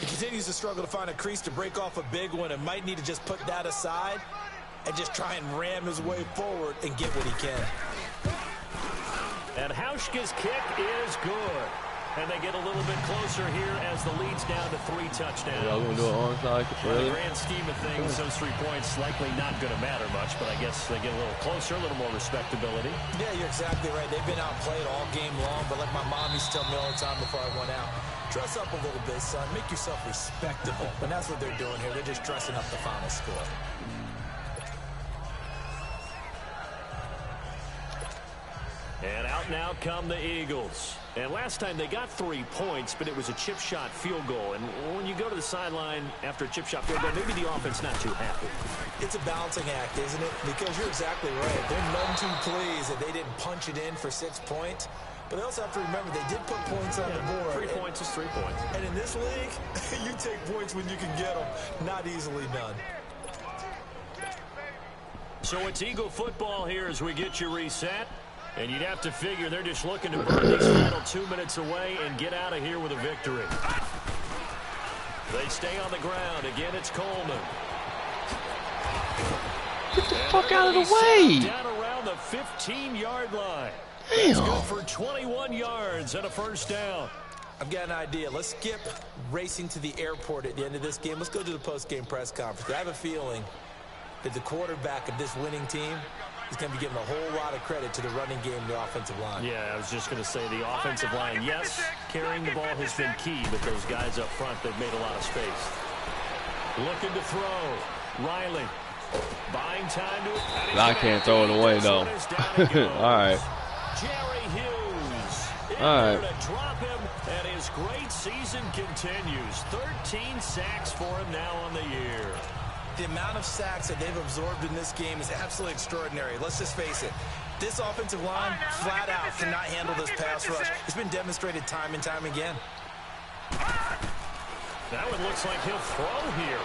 He continues to struggle to find a crease to break off a big one and might need to just put that aside and just try and ram his way forward and get what he can. And Hauschka's kick is good. And they get a little bit closer here as the lead's down to 3 touchdowns. Y'all gonna do an onside? In the grand scheme of things, those 3 points likely not going to matter much, but I guess they get a little closer, a little more respectability. Yeah, you're exactly right. They've been outplayed all game long, but like my mom used to tell me all the time before I went out, dress up a little bit, son. Make yourself respectable. And that's what they're doing here. They're just dressing up the final score. And out now come the Eagles. And last time they got 3 points, but it was a chip shot field goal. And when you go to the sideline after a chip shot field goal, maybe the offense not too happy. It's a balancing act, isn't it? Because you're exactly right. They're none too pleased that they didn't punch it in for 6 points. But they also have to remember they did put points on the board. 3 points is 3 points. And in this league, you take points when you can get them. Not easily done. So it's Eagle football here as we get you reset. And you'd have to figure they're just looking to burn these final 2 minutes away and get out of here with a victory. They stay on the ground. Again, it's Coleman. Get the fuck out of the way! Down around the 15-yard line. Damn. That's good for 21 yards and a 1st down. I've got an idea. Let's skip racing to the airport at the end of this game. Let's go to the post-game press conference. I have a feeling that the quarterback of this winning team is going to be giving a whole lot of credit to the running game and the offensive line. Yeah, I was just going to say the offensive line, yes, carrying the ball has been key, but those guys up front, they've made a lot of space. Looking to throw. Riley. Buying time to... I can't throw it away, though. All right. Jerry Hughes. All right. To drop him, and his great season continues. 13 sacks for him now on the year. The amount of sacks that they've absorbed in this game is absolutely extraordinary. Let's just face it. This offensive line, flat out, cannot handle this pass rush. It's been demonstrated time and time again. That one looks like he'll throw here.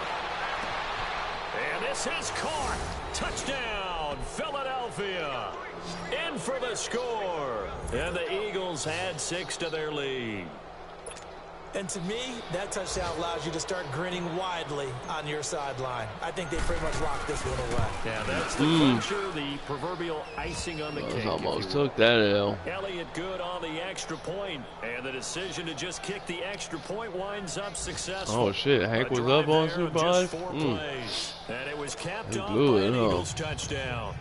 And this is caught. Touchdown, Philadelphia. In for the score. And the Eagles add 6 to their lead. And to me, that touchdown allows you to start grinning widely on your sideline. I think they pretty much locked this one away. Yeah, that's the clincher, the proverbial icing on the cake. Almost took that L. Elliott good on the extra point, and the decision to just kick the extra point winds up successful. Oh shit, Hank was up on Super Bowl. And it was capped off by an Eagles touchdown.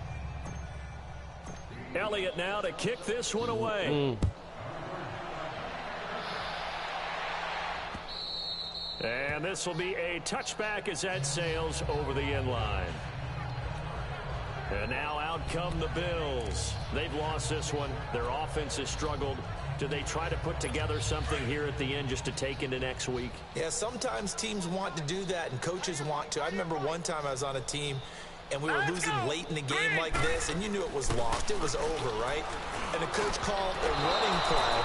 Elliott now to kick this one away. And this will be a touchback as that sails over the end line. And now out come the Bills. They've lost this one. Their offense has struggled. Do they try to put together something here at the end just to take into next week? Yeah, sometimes teams want to do that and coaches want to. I remember one time I was on a team and we were losing late in the game like this, and you knew it was lost. It was over, right? And the coach called a running play.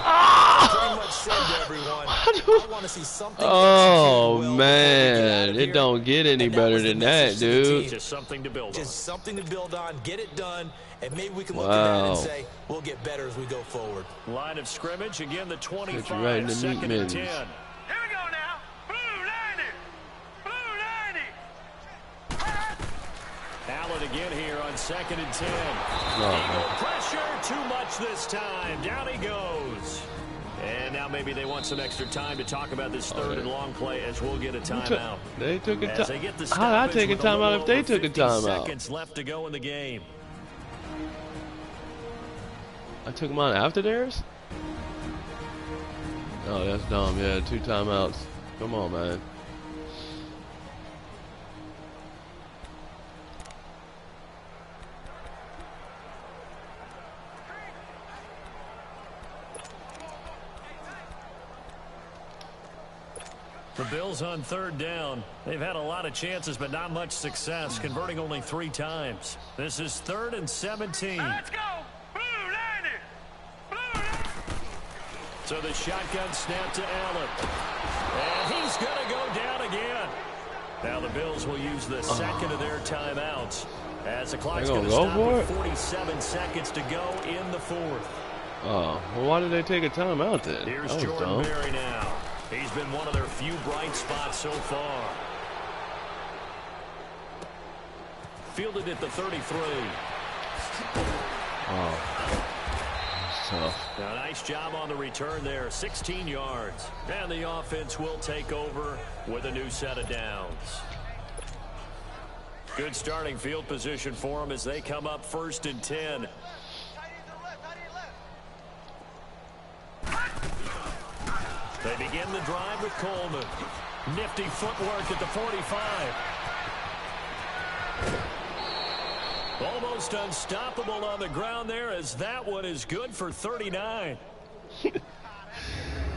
Pretty much said to everyone, I want to see something. Oh, man. It don't get any better than that, dude. Just something to build on. Just something to build on, get it done, and maybe we can look at that and say, we'll get better as we go forward. Line of scrimmage, again, the 25, right in the second and 10. Here we go now. Blue 90. Blue 90. Allen again here on second and 10. Eagle pressure, too much this time. Down he goes. And now maybe they want some extra time to talk about this third and long play as we'll get a timeout. They took a time. How'd I take a timeout if they took a timeout? Seconds left to go in the game. I took them out after theirs? Oh, that's dumb. Yeah, 2 timeouts. Come on, man. The Bills on third down. They've had a lot of chances, but not much success, converting only 3 times. This is 3rd and 17. Let's go. Blue 90. Blue 90. So the shotgun snap to Allen. And he's going to go down again. Now the Bills will use the second of their timeouts as the clock's going to stop with 47 seconds to go in the 4th. Oh, well, why did they take a timeout then? Here's Jordan Berry now. He's been one of their few bright spots so far. Fielded at the 33. Oh, that's tough. Now, nice job on the return there. 16 yards. And the offense will take over with a new set of downs. Good starting field position for them as they come up 1st and 10. They begin the drive with Coleman. Nifty footwork at the 45. Almost unstoppable on the ground there as that one is good for 39.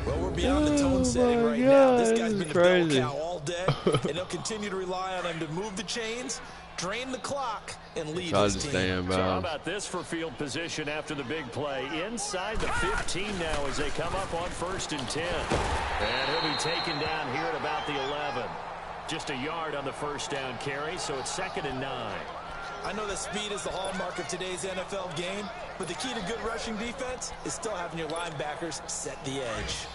Well, we're beyond the tone setting right now. This guy's been the bell cow all day, and they'll continue to rely on him to move the chains, drain the clock, and lead his team. So how about this for field position after the big play? Inside the 15 now as they come up on 1st and 10. And he'll be taken down here at about the 11. Just a yard on the first down carry, so it's 2nd and 9. I know that speed is the hallmark of today's NFL game, but the key to good rushing defense is still having your linebackers set the edge.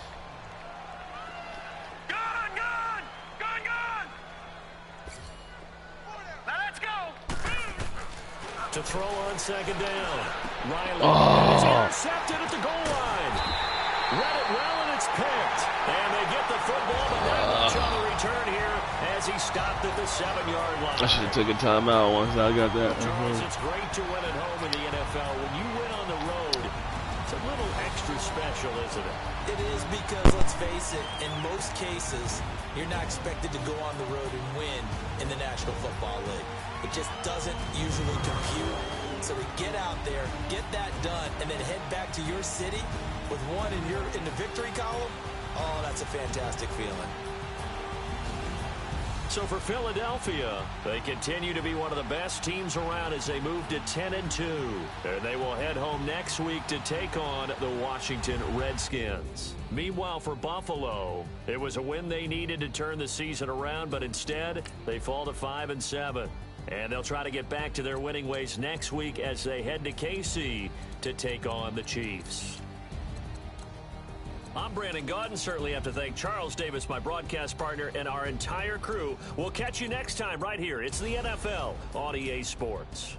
To throw on 2nd down. Riley is intercepted at the goal line. Read it well, and it's picked. And they get the football, but not much on the return here as he stopped at the 7-yard line. I should have took a timeout once I got that. Charles, it's great to win at home in the NFL. When you win on the road, it's a little extra special, isn't it? It is because, let's face it, in most cases, you're not expected to go on the road and win in the National Football League. It just doesn't usually compute. So to get out there, get that done, and then head back to your city with one in the victory column, oh, that's a fantastic feeling. So for Philadelphia, they continue to be one of the best teams around as they move to 10-2. And they will head home next week to take on the Washington Redskins. Meanwhile, for Buffalo, it was a win they needed to turn the season around, but instead, they fall to 5-7. And they'll try to get back to their winning ways next week as they head to KC to take on the Chiefs. I'm Brandon Gaudin. Certainly have to thank Charles Davis, my broadcast partner, and our entire crew. We'll catch you next time right here. It's the NFL on EA Sports.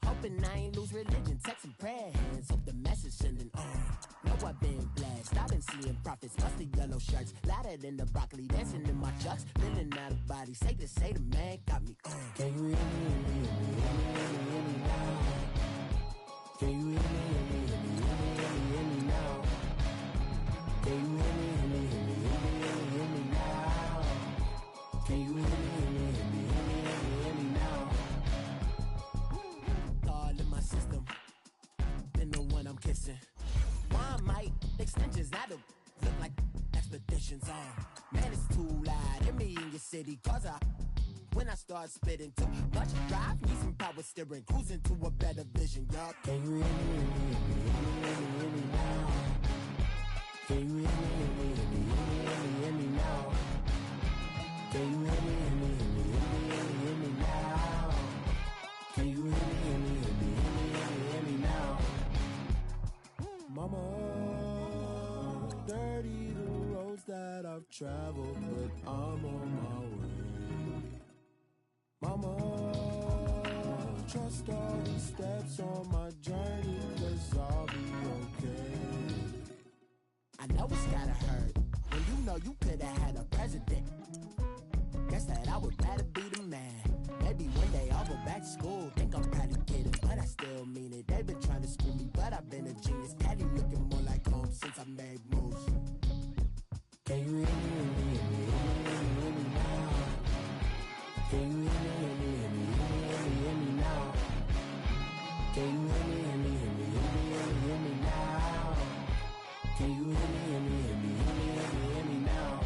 Hoping I ain't lose religion, texting prayer hands, hope the message sending on. Know I've been blessed, I've been seeing prophets, mustard yellow shirts, louder than the broccoli, dancing in my chucks, feeling out of body, say the man got me on. Can you hear me, hear me now? Can you hear me, hear me now? Can you hear me, hear me now? Can you hear me, hear me now? All in my system, then the one I'm kissing. Why might extensions that'll look like expeditions on? Man, it's too loud. Hear me in your city, cause when I start spitting too much drive, need some power steering, cruising to a better vision, y'all. Can you hear me now? Can you hear me now? Can you hear me now? Can you hear me travel, but I'm on my way. Mama, trust all these steps on my journey, 'cause I'll be okay. I know it's gotta hurt when you know you could've had a president. Guess that I would rather be the man. Maybe one day I'll go back to school. Think I'm proud of kidding, but I still mean it. They've been trying to screw me, but I've been a genius. Patty looking more like home since I made moves. Can you hear me, hear me, hear me, hear me, hear me now? Can you hear me, hear me, hear me, hear me, hear me, hear me now? Can you hear me, hear me, hear me, hear me, hear me, hear me now? Can you hear me, hear me, hear me, hear me, hear me, hear me now?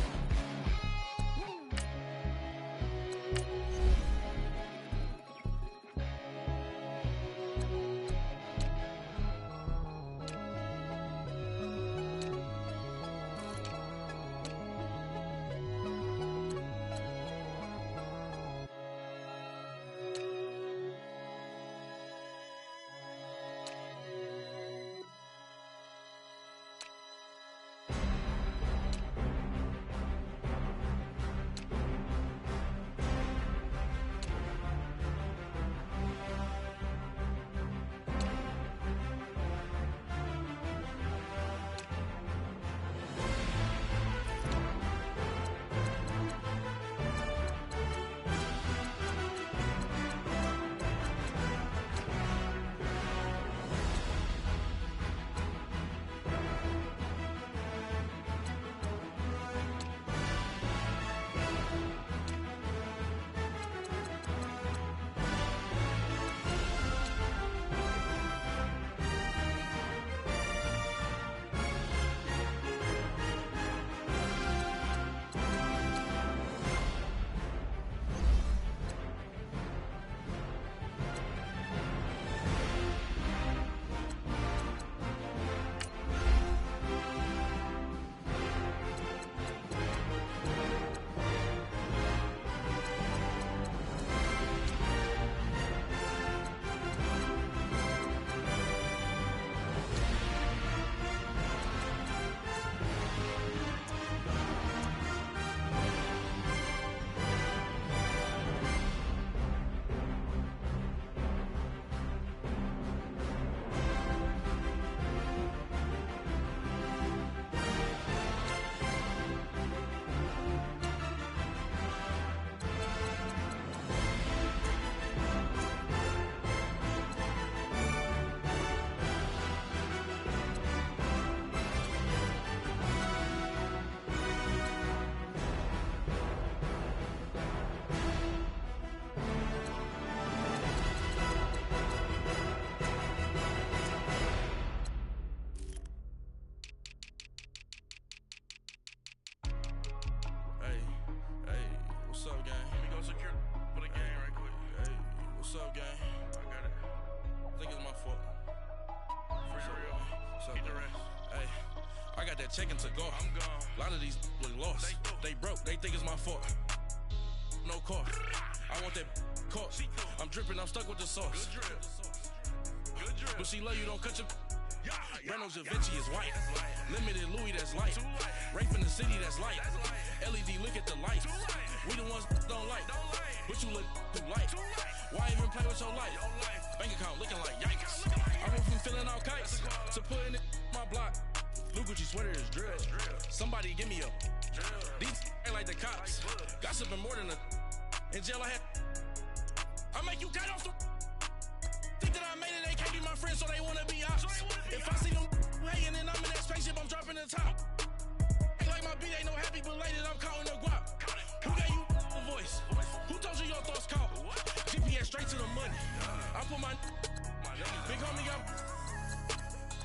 Checking to go. I'm gone. A lot of these look lost. They broke. They think it's my fault. No car. I want that caught. I'm dripping. I'm stuck with the sauce. Good drip. Good drip. But she love you. Don't cut your. Reynolds Da Vinci is white. Limited Louis, that's light. Rape in the city, that's light. LED, look at the lights. We the ones don't like. But you look too light. Why even play with your life? Bank account looking like yikes. I went from filling out kites to putting it in my block. Blue Gucci sweater is drill. Somebody give me a drill. These ain't like the cops. Gossiping more than a. In jail I had. I make you cut off the. Think that I made it, they can't be my friends, so they wanna be ops. If I see them hating and I'm in that spaceship, I'm dropping the top. Ain't like my beat, ain't no happy belated, I'm calling the guap. Who gave you a voice? Who told you your thoughts count? GPS straight to the money. I put my big homie got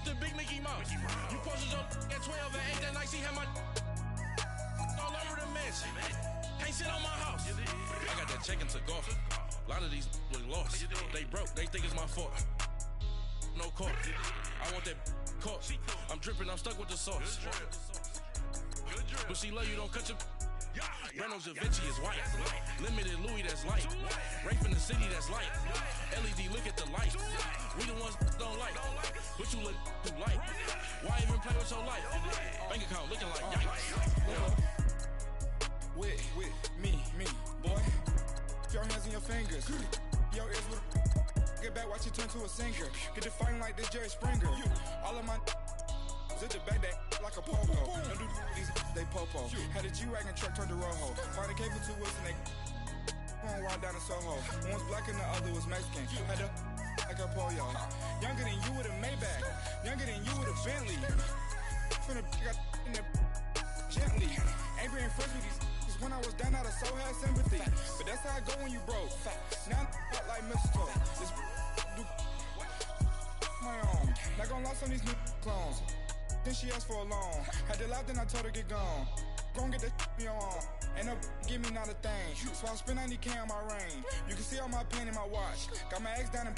the big Mickey Mouse. You posted your at 12 and 8 that night, she had my all over the mansion. Can't sit on my house. I got that check into golf. A lot of these look lost. They broke, they think it's my fault. No car. I want that caught. I'm dripping, I'm stuck with the sauce. But she love you, don't cut your. Reynolds Da Vinci is white. Limited Louis, that's light. Rape in the city, that's light. LED, look at the lights. We the ones don't like. But you look too light. Why even play with your life? Bank account looking like yikes. with me, boy. Your hands and your fingers. Your ears with get back, watch you turn to a singer. Get to fighting like this Jerry Springer. All of my zip the back that like a popo. Don't do these, they popo. Had a G-Wagon truck turned to Rojo. Find a cable 2 wheels and they going wild down in Soho. One was black and the other was Mexican. Had a like a pollo. Younger than you with a Maybach. Younger than you with a Bentley. From the got in the gently. Angry and fresh with these. When I was down out of so had sympathy. But that's how I go when you broke. Now I'm like mistletoe. This do my own. Not gonna lost on these new clones. Then she asked for a loan. Had to laugh, then I told her get gone. Gon' get that me on. Ain't no give me not a thing. So I spend 90K on my range. You can see all my pain in my watch. Got my ex down and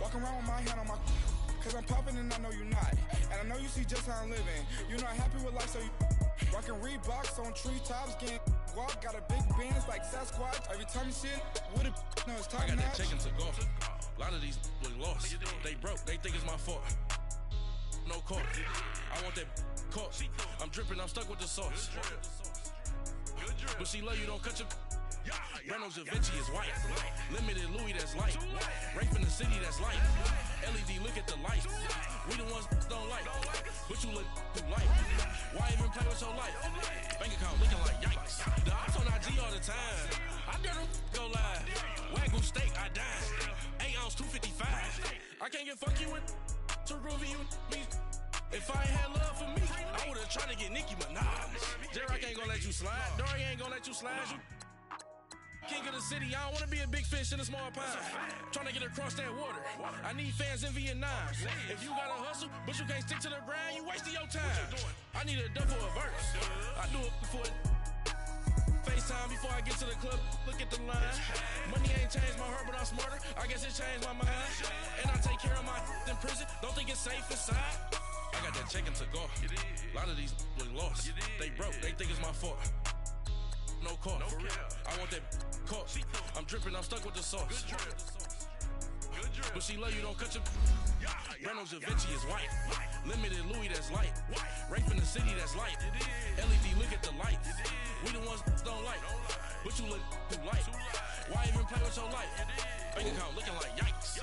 walking around with my hand on my. Cause I'm popping and I know you not. And I know you see just how I'm living. You're not happy with life, so you rockin' Reeboks on treetops, getting guap. Got a big Benz like Sasquatch. Every time you see it, with it, no, it's top I got notch. that chicken to go. A lot of these look lost. They broke, they think it's my fault. No court. I want that caught. I'm dripping, I'm stuck with the sauce. But she love you, don't cut your. Reynolds Da Vinci is white. Limited Louis, that's light. Rape in the city, that's light. LED, look at the lights. We the ones don't like. But you look too light. Why even play with your life? Bank account looking like yikes. The ops on IG all the time. I dare them go live. Wagyu steak, I dine. 8 ounce, 255. I can't get fuck you with too groovy you me. If I ain't had love for me, I would've tried to get Nicki Minaj. J-Rock ain't gonna let you slide. Dory ain't gonna let you slide. You king of the city, I don't wanna be a big fish in a small pond. Trying to get across that water. I need fans in Vietnam. If you gotta hustle, but you can't stick to the grind, you wasting your time. I need a double a verse. I do it for FaceTime before I get to the club. Look at the line. Money ain't changed my heart, but I'm smarter. I guess it changed my mind. And I take care of my in prison. Don't think it's safe inside. I got that chicken to go. A lot of these look lost. They broke, they think it's my fault. No court. I want that caught. I'm dripping, I'm stuck with the sauce. But she love you, don't cut your. Reynolds Da Vinci is white. Limited Louis, that's light. Rape in the city, that's light. LED, look at the lights. We the ones don't like. But you look too light. Why even play with your life? Bank account looking like yikes.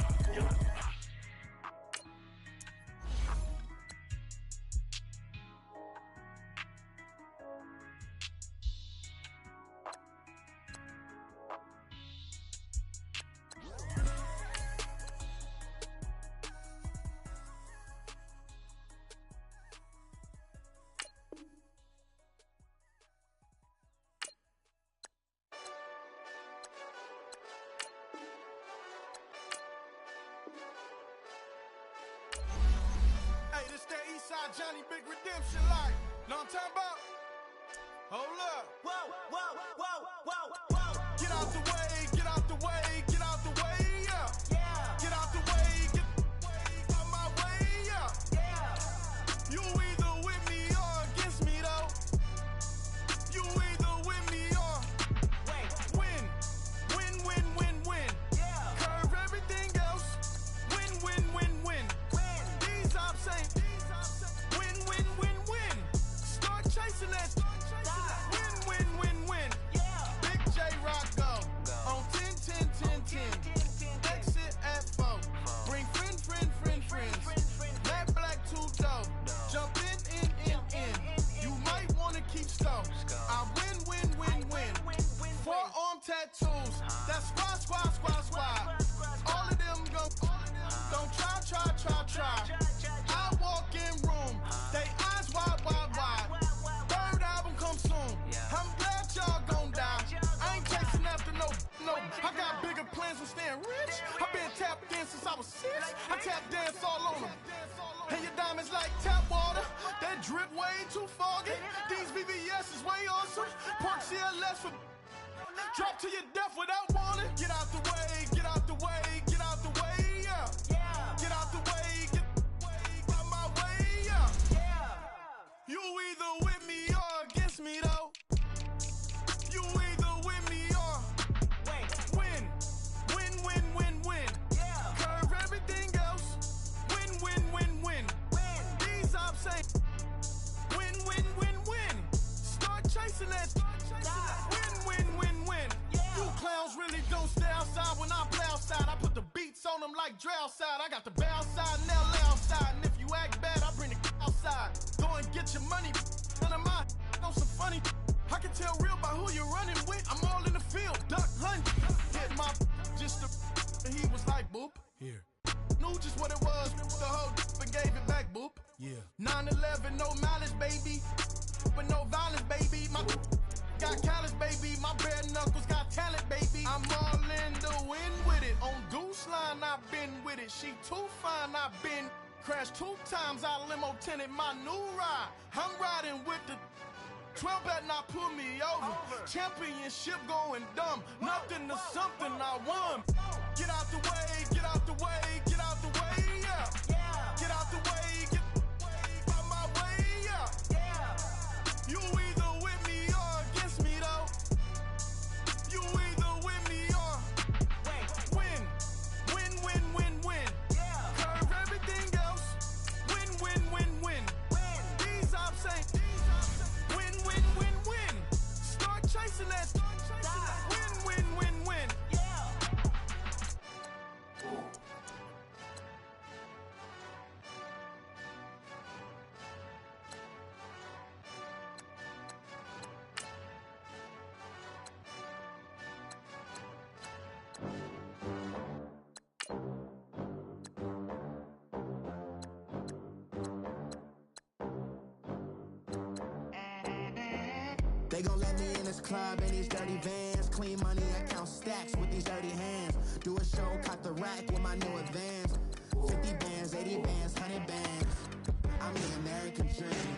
Johnny Big Redemption like. Know what I'm talking about? Hold up. Whoa, whoa, whoa, whoa, whoa. Get out the way, get out the way, get out the way, yeah. Yeah. Get out the way, get out my way, yeah. Yeah. You either with me or against me though. You either with me or win. Win, win, win, win. Yeah. Curve everything else. Win, win, win, win. Win. These ops ain't. Chasing that win, win, win, win. Yeah. Big J Rock go on 10, 10, 10, 10. Exit at 4. Bring friends. Black, black, 2 dough. Jump in. You might wanna keep slow. I win. 4 arm tattoos. That's squad. All of them go. Don't try. I walk in room. They eyes wide. I'm glad y'all gon' die. I ain't chasing after no. I got bigger plans than staying rich. I been tap dance since I was 6. I tap dance all on them. And your diamonds like tap water. That drip way too foggy. These VVS is way awesome. Park CLS for drop to your death without warning. Get out the way, get out the way, get out the way, yeah. Get out the way, get out my way, yeah. You either with me or against me though. You either with me or win. Yeah. Curve everything else. Win. These ops ain't win. Start chasing that. on them like Dre outside. I got the bay outside and LA outside. And if you act bad, I bring the outside. Go and get your money. None of my on some funny. I can tell real by who you're running with. I'm all in the field, duck hunt. Hit my just the and he was like, boop. Here. Knew just what it was. The whole and gave it back, boop. Yeah. 9/11, no malice, baby. But no violence, baby. My got callous, baby. My bare knuckles got talent, baby. I'm all in the wind with it. On Goose Line, I've been with it. She too fine, I've been crashed 2 times. I limo tinted my new ride. I'm riding with the 12 better not pull me over. Championship going dumb. Nothing to something I won. Get out the way, get out the way, get out the way, yeah. Get out the way, get out my way, yeah. You either with me or against me, though. You either with me or win. Win, win, win, win. Curve everything else. Win, win, win, win. These I'm saying. Win, win, win, win. Start chasing that. Win, win, win, win. They gon' let me in this club in these dirty vans. Clean money, I count stacks with these dirty hands. Do a show, cut the rack with my new advance. 50 bands, 80 bands, 100 bands. I'm the American dream.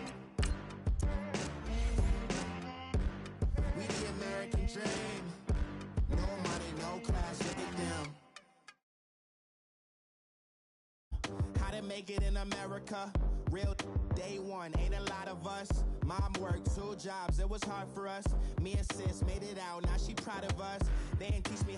We the American dream. No money, no class, look at them. How to make it in America? Real day one, ain't a lot of us. Mom worked 2 jobs, it was hard for us. Me and sis made it out, now she proud of us. They ain't teach me